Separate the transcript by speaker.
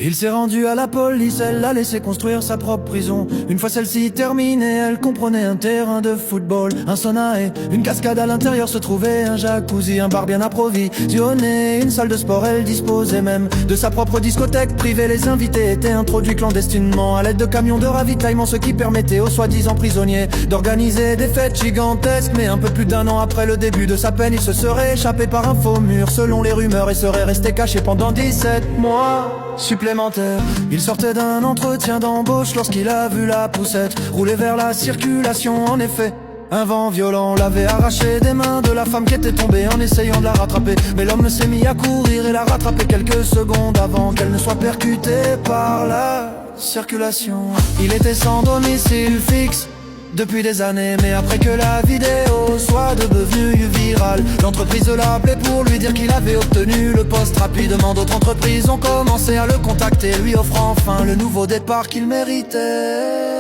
Speaker 1: Il s'est rendu à la police, elle l'a laissé construire sa propre prison. Une fois celle-ci terminée, elle comprenait un terrain de football, un sauna et une cascade à l'intérieur se trouvait un jacuzzi, un bar bien approvisionné, une salle de sport. Elle disposait même de sa propre discothèque privée. Les invités étaient introduits clandestinement à l'aide de camions de ravitaillement, ce qui permettait aux soi-disant prisonniers d'organiser des fêtes gigantesques. Mais un peu plus d'un an après le début de sa peine, il se serait échappé par un faux mur selon les rumeurs et serait resté caché pendant 17 mois supplémentaires. Il sortait d'un entretien d'embauche lorsqu'il a vu la poussette rouler vers la circulation. En effet, un vent violent l'avait arraché des mains de la femme qui était tombée en essayant de la rattraper. Mais l'homme s'est mis à courir et l'a rattrapé quelques secondes avant qu'elle ne soit percutée par la circulation. Il était sans domicile fixe depuis des années, mais après que la vidéo soit devenue virale, l'entreprise l'a appelé pour lui dire qu'il avait obtenu le poste. Rapidement d'autres entreprises ont commencé à le contacter, lui offrant enfin le nouveau départ qu'il méritait.